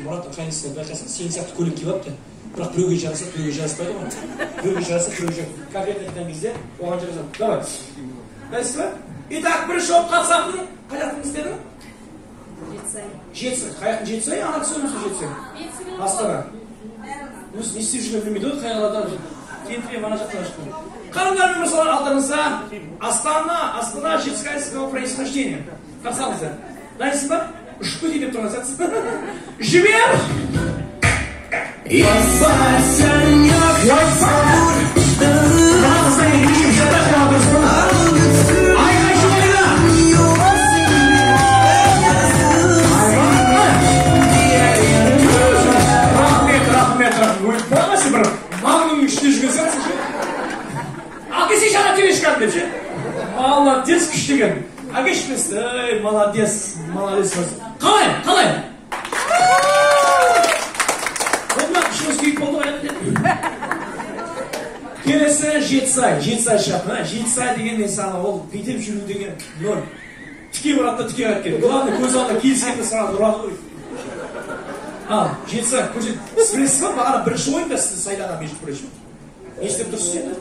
Мұрат қайнысы байқасаң, сен сияқты көлік киіп алыпты. Бірақ біреуге жараса, біреуге жараспайды ғой. Біреуге жараса, біреуге жараспайды. Конфет айтқан кезде оған жарасады. Давай. Дайсыз ба? Итак, бірінші болып қатысатын қай жақтыңыз деді? Жетісай. Қай жақтың Жетісай? Ана кісі өмірсі Жетісай. Астана. Өз не істеп жүрген білмейді ғой, қай қалада кентіме ана жақтан шықты. Қарымдар мен мырзалар, алдарыңызда Астана Жетісайского происхождения. Қарсаңыздар. Дайсыз ба? Ұшып кетейін деп тұрған сәтсіз. Жібер! Молодец, күштеген. Агешмес, молодец. Қалай? Онда үшіңіз күйіп болды ғой. Келесі Жетісай шапы. Жетісай деген мен саны ол бүйтіп жүру деген нөл. Тіке барады да тіке қайтып келеді. Главный көз алдында келіскенде сразу ұрады ғой. Ал, Жетісай, көрсет. Білесіз ба, бағана бірінші ойында сізді сайлаған межді көресіз. Не істеп тұрсыз енді?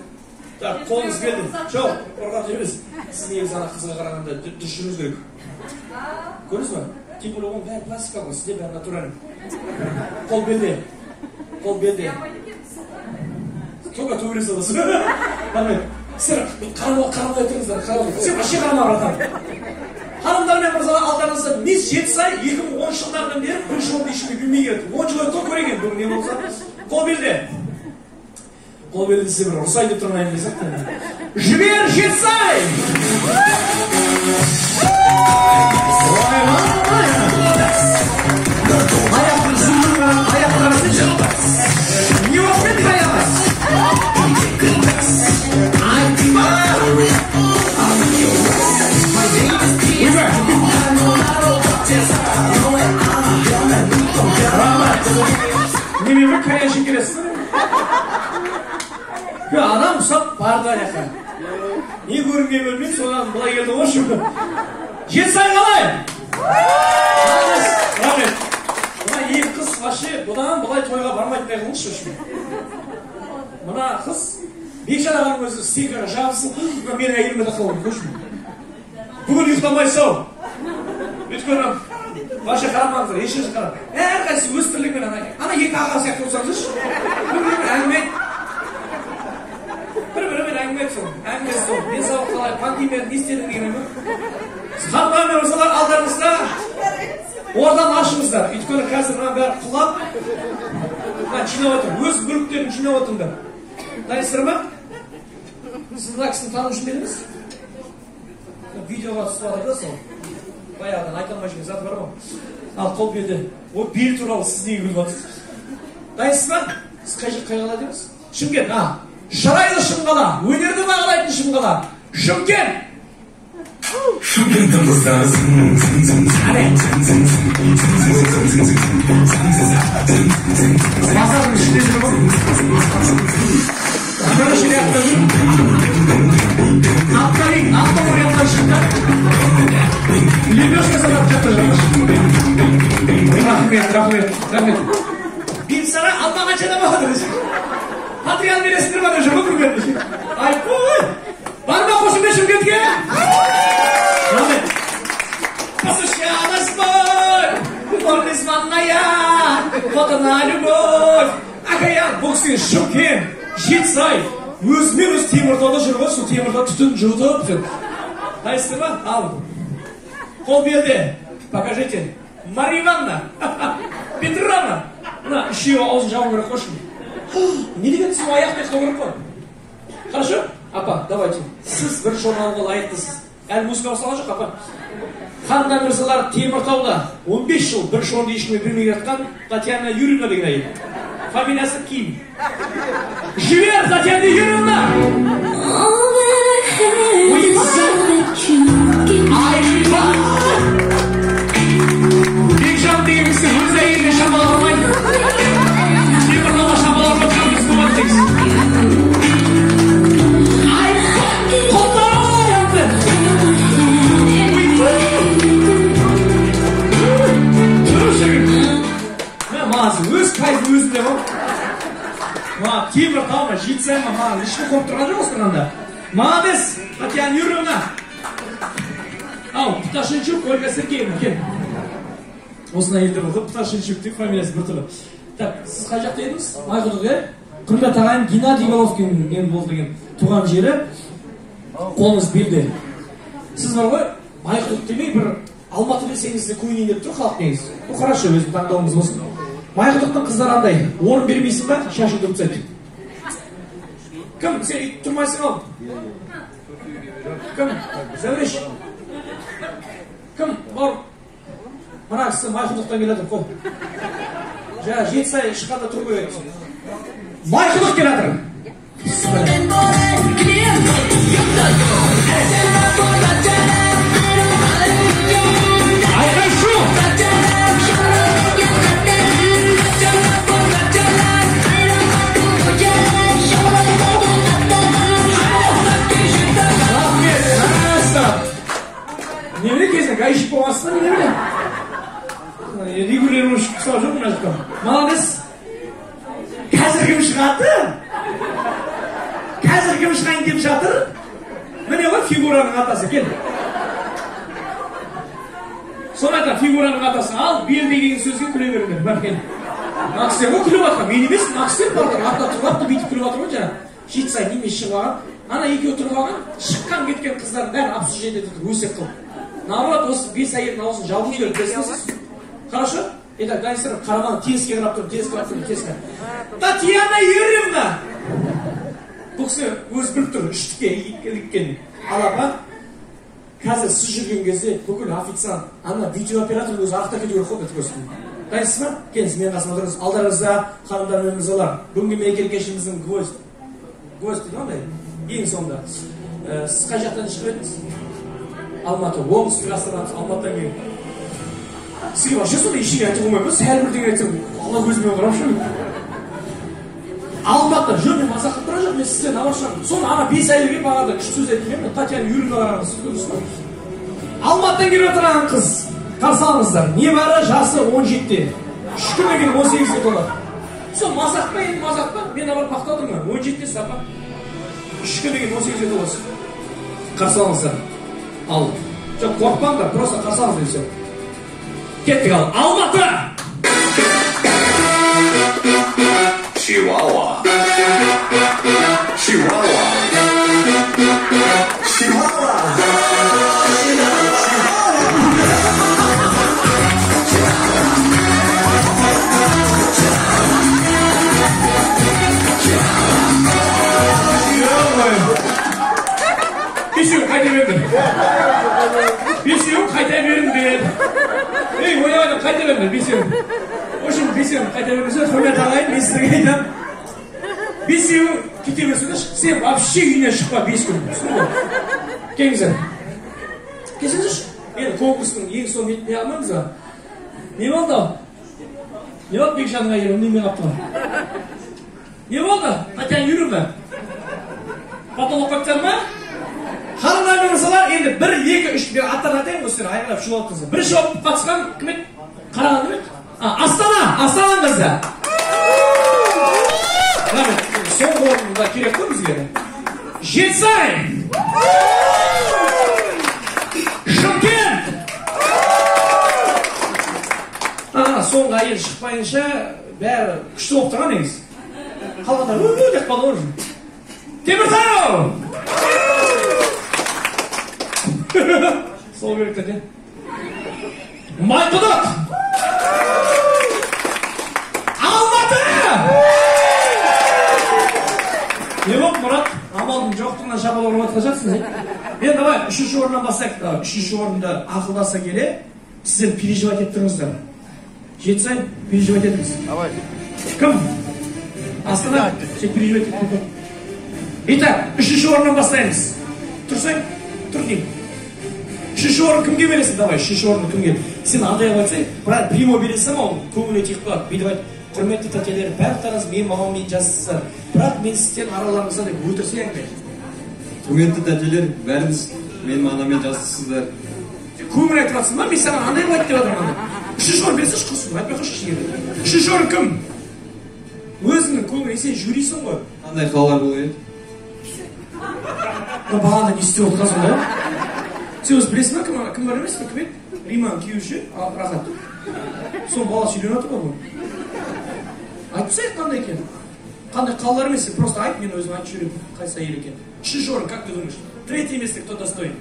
Так, қолыңыз келді. Жоқ, қорғап жүрміз. Сіз негізі ана қызға қарағанда дұрыс жүруіңіз керек. Көрдіңіз ба? Тем более оның бәрі пластика ғой, сізде бәрі натуральный. Қол белде. Тоға төбелес аласыз. Рахмет. Сіздер қарамай тұрыңыздар. Сен вообще қарама, братан. Ханымдар мен мырзалар, алдарыңызда Мисс Жетісай 2010 жылдардан бері бірінші орынды ешкімге білмей келді. 10 жыл өтті көреген. Бүгін не болса? Қол белде. Қол белде десе бір ұрсай деп тұрмайын десек. Жібер Жетісай! Не успеть хаялась! Неме бір каяшын келесіз? Адам ұсап барды аяқа. Не көрінген бөлмейді, соған бұлай келді ошы. Жетісай қалай? Рахмет. Бұна екі қыз ваще бұдан бұлай тойға бармайтындай қылыңызшы үшін. Мұна қыз бекшарағаның өзі стекаға жабысып, мен әйеліме де қалуым көшім. Бүгін ұйықтамайсау. Өйткені ваще қарамаңыздар, ешінші қарам. Әрқайсысы өз тірлігімен ана екі аға сияқты болсаңызшы. Бір-бірімен әңгіме етсін. Мен сауық қалай, пандемия не істедің деген ме? Ханымдар мен мырзалар, алдарыңызда ордан ашыңыздар. Өйткені қазір мына бәрі құлап, жинап отыр. Өз мүліктерін жинап отырыңдар. Дайсыздар ма? Сіз мына кісіні танушы ма едіңіз? Видеоға түсіп жатыр да сол. Баяғыдан айта алмай жүрген заты бар ма? Ал қол белді. Ол бел туралы сіз неге күліп жатырсыз? Дайсыз ба? Сіз қай қала дейміз? Шымкент, жарайлы шымқала, өнерді бағалайтын шымқала. Шымкент! Шымкенттің қыздары Базардың ішінде жүріп Ақтары шериатта жүріп Ақтауриятtan шықты Лебешка садап жатыр Рахмет Бейбісара алма қанша да бағады Патриан бересіңдер ма жүріп көргенді Айпой Бар ма қосымбе Шымкентке Рахмет Посвящалась боль Гордость моя Вот она любовь Ақаян бұл кісі Шымкент Жетісай өзімен өз Теміртауда жүріп сол Теміртау түтін жылытып Дайсыздар ма? Ал Қол белде Покажите Мария Ивановна Петровна Мына үшеуі аузын жауын керек қойшы Не деген сіз аяқты естау керек қой Хорошо? Апа, давайте Сіз бірінші орын алуға лайықтысыз Әлі музыка басылған жоқ, апа Ханымдар мырзалар Теміртауда 15 жыл бірінші орынды ешкімге бермей жатқан Татьяна Юрьевна деген әйел Фамилиясы Ким Жібер, Татьяна Юрьевна Бекжан деген кісі өз әйеліне шамаламайды Теміртауға шамаларға қамыз болады дегіз мазы, өз кайфы өзінде ғой. Ма, кейбір тауға жетсай ма, маған ешкі қоп тұрған жоқ осылғанда. Молодец, Татьяна Юрьевна. Ау, Пташенчук Ольга Сергеевна, кел. Осына елдер оқып, Пташенчук деп фамилиясы бір түрлі. Так, сіз қай жақта едіңіз? Майқұдық, құрмет ағайын Геннадий Головкин болды деген туған жері. Қолыңыз белді. Сіз бар ғой, Майқұдық демей бір Алматы десеңіз де көйнейін деп тұр халық негіз. Бұл қарашы өзім таңдауымыз болсын. Майқұдықтың қыздар андай, орын бермейсің ба, шашын дөп тастайды. Кім, сен үй тұрмайсың ал? Кім, Зәуреш? Кім, бар? Мына кісі Майқұдықтан келатыр, қой. Жа, Жетісай шыққанда тұру керек. Майқұдық келатыр. Айқай шу! Немене кезін, ғайшып болмасына немене? Регулирующий құсау жоқ мұна жаққа. Молодец. Қазір кім шығады? Қазір кім шығайын деп жатыр? Міне ғой фигураның атасы, кел. Соны айта, фигураның атасы ал, бел деген сөзге күле беріңдер. Бар, кел. Нақсер ғой күліп атқан, мен емес, Нақсер бардыр. Атта тұрғапты, бүйтіп күліп атыр ғой жаңа. Жетісай неме шығаған. Ана екеу тұрғаған, шыққан кеткен қыздардың бәрін апсыз жерде тұр, өсек қылып. Наоборот, осы бес әйелдің аузын жабу керек, білесіңіз? Хорошо? Итак, гангстер қараманы теріске қарап тұр, теріске. Татьяна Юрьевна! Бұл кісі өз біліп тұр, үштікке іліккен. Алапа, қазір сіз жүрген кезде бүкіл официант, ана видеооператор өзі артта кету керек қой бітіп көрсін. Дайынсыз ба? Келіңіз, мен қасыма тұрыңыз. Алдарыңызда ханымдар мен мырзалар. Бүгінгі мерекелік кешіміздің гвоздь дейді ондай, ең соңында. Сіз қай жақтан шығып едіңіз? Алматы, оңтүстік астанамыз, Алматыдан келген. Сізге вообще сонда ештеңе айтып болмай ма? Сәл бірдеңе айтсам, Алла көзімен қарап шу. Алматы, жөн мен мазақ қылып тұра жоқ, мен сізден аваршам. Соны ана бес әйелге бағады, үш сөз айтып мен, Татьяна Юрьевна қараңыз, сіз көрдіңіз ба? Алматыдан келіп отырған қыз, қарсы алыңыздар. Небәрі жасы 17-те. 3 күннен кейін 18-ге толады. Сол мазақ па, енді мазақ па? Мен абар пақтадым ба? 17-те сапа. 3 күннен кейін 18-ге толасыз. Қарсы алыңыздар. Ал, жоқ, қорқпаңдар, просто қарсы алыңыздар все. Кеттік ал, Алматы! Чиуауа. Чиуауа. Чиуауа. Бесеуін қайта беріңдер. Бесеуін қайта беріңдер. Ей, ойнағайда қайта беріңдер, бесеуін. Ошын бесеуін қайта беріңдер, құрмет ағайын, мен сіздерге айтам. Бесеуін кете берсіңдер, сен вообще үйіне шықпа 5 күн. Келіңіздер. Келсеңіздер. Енді конкурстың ең соң не алмаймыз ба? Не болды ау? Не болды Бекжанға елім, немен қаптыға? Не болды? Татьяна Юрьевна? Потолок қаптар ма? Ханымдар мен мырзалар, енді 1, 2, 3 бер аттарын атайын, өздері айғылап шу алыптыңыздар. Бірінші болып қатысқан кім еді? Қараған кім еді? Астана қызы. Соңғы орында керек қой бізге. Жетісай! Шымкент! Соңғы айыл шықпайынша бәрі күшті болып тұрған негіз. Қалғандар деп қалды ғой. Теміртау! Сол керектер де. Майқұдық! Алматы! Не болып, Мұрат? Амалдың жоқтығынан шапал орып атқа жатсың, Енді давай, 3-ші орыннан басайық. 3-ші орында ақылдаса келе, сіздер переживать еттіңіздер. Жетісай, переживать еттіңіз. Кім? Астана? Сен переживать еттің. Итак, 3-ші орыннан бастаймыз. Тұрсаң, тұр дейм. 3-ші орын кімге бересің? Давай, 3-ші орын кімге? Сен андай қойсай, бірақ примо бересің, ол көңілі тек қалады. Бүйтіп айт, құрметті тәтелер, бәрі мен мамаммен жазсыздар. Бірақ мен сізден араларыңызда деп өтірсе әңгіме. Құрметті тәтелер, бәріңіз мен мамаммен жазсыздар. Көңіл айтып жатсың ба? Мен саған андай қойды деп отырмын. Үшінші орын берсеңші құрсын, айтпай қойшы ештеңе. Үшінші орын кім? Өзіңнің көңілің, сен жюрисің ғой. Қандай қалалар болу еді? Бағана не істеп отырсың сонда? Сен өзі білесің ба, кім бар емес пе? Кім еді? Риманың күйеуші, Рахат. Соның баласы үйленіп отыр ғой. Айтып тастайық қандай екен. Қандай қалалар емес, просто айт, мен өзім айтып жүремін, қайсы әйел екен. Үшінші орын, как ты думаешь? Третье место кто достоин?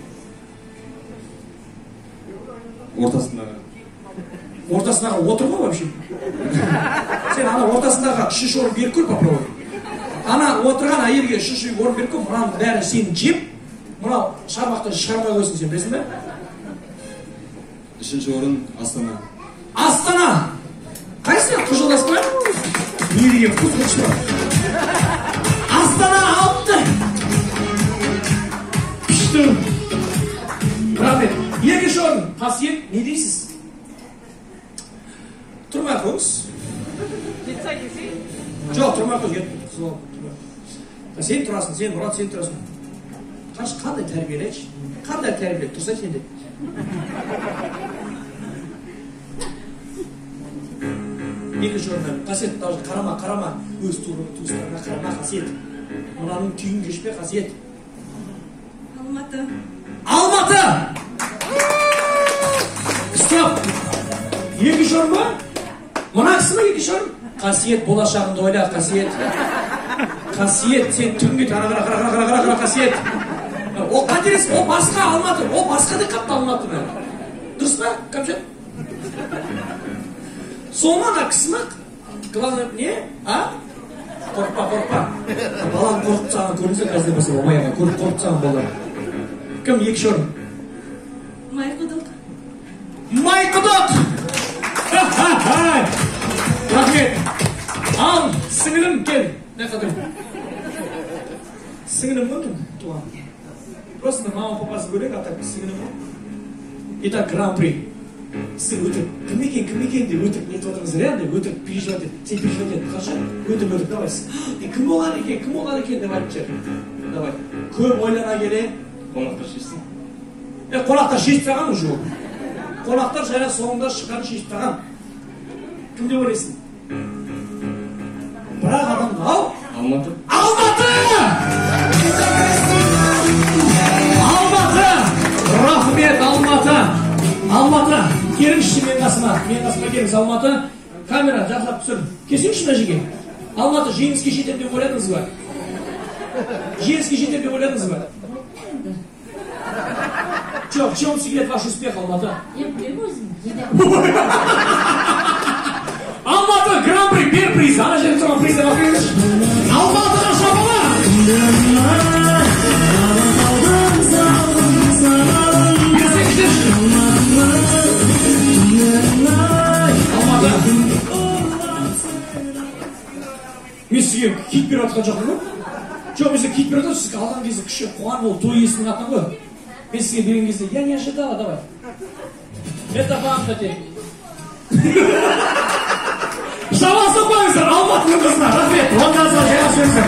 Ортасындағы. Ортасындағы отыр ғой вообще. Сен ана ортасындағы үшінші орын беріп көр, попробуй. Ана отырған әйелге үшінші орын беріп көр, мынаның бәрі сені жеп, мынау шарбақтан шығармай қойсын, сен білесің бе? Үшінші орын Астана. Астана! Қайсы құжылдасың ба? Не деген құз ба? Астана алыпты! Күшті! Рахмет. Екінші орын, қасиет, не дейсіз? Тұрмай қойыңыз. Жоқ, тұрмай қойыңыз. Сен тұрасың, сен Мұрат, сен тұрасың. Қандай тәрбиелі айтшы? Қандай тәрбиелі? Тұрса сен де. Екінші орында, қасиет, қарама, өз туыстарына қарама, қасиет. Мұнаның түйін кешпе, қасиет. Алматы. Алматы! Стоп! Екінші орын ба? Мұна кісі ма екінші орын? Қасиет, болашағыңды ойла, қасиет. Қасиет, сен түнге қара, қасиет. Ол қателес, ол басқа Алматы, ол басқа да қапты Алматы ма? Дұрыс па, кәмшат? Солмана кісі ма? Главное, не? А? Қорқпа. Баланы қорқып саған көрінсе, қазір баса болмай аға, қорқып саған балар. Кім екінші орын? Майқұдық. Майқұдық! Рахмет. Ал, сіңілім, кел. Не қадыр? Сіңілім ғой кім? Туған. Просто мама папасы көрек, а так сіңілім ғой. Итак, гран-при. Сен өтірік, кім екен деп өтірік нетіп отырыңыз, реально өтірік переживать ет. Сен переживать ет, қаршы? Өтірік, давай. Кім болар екен деп айтып жер. Давай. Көп ойлана келе, Қонақтар шешсін. Қонақтар шешіп таған уже ол. Қонақтар жайға соңында шыққан шешіп таған. Кім деп ойлайсың? Бірақ адам ал? Алматы. Алматы! Алматы! Рахмет, Алматы! Алматы! Келіңізші мен қасыма келіңіз Алматы. Камера жақсап түсір. Кесіңізші мына жерге. Алматы жеңіске жетем деп ойладыңыз ба? Жеңіске жетем деп ойладыңыз ба? Жоқ, в чем секрет ваш успех, Алматы? Я білем өзім. Алматы, гран-при, бер приз. Ана жерде тұрған призді bakıyoruz. Алматыға шапала! Алматы. Мен сізге кит беріп атқан жоқпын ғой? Жоқ, мен сізге кит беріп атқан, сізге алған кезде күші қуан болып той иесінің атынан ғой. Мен сізге берген кезде, я не ожидала, давай. Это вам, кстати. Жалғастырып қойыңыздар, Алматының қызына, рахмет, оңдасына жайға сөзіңіздер.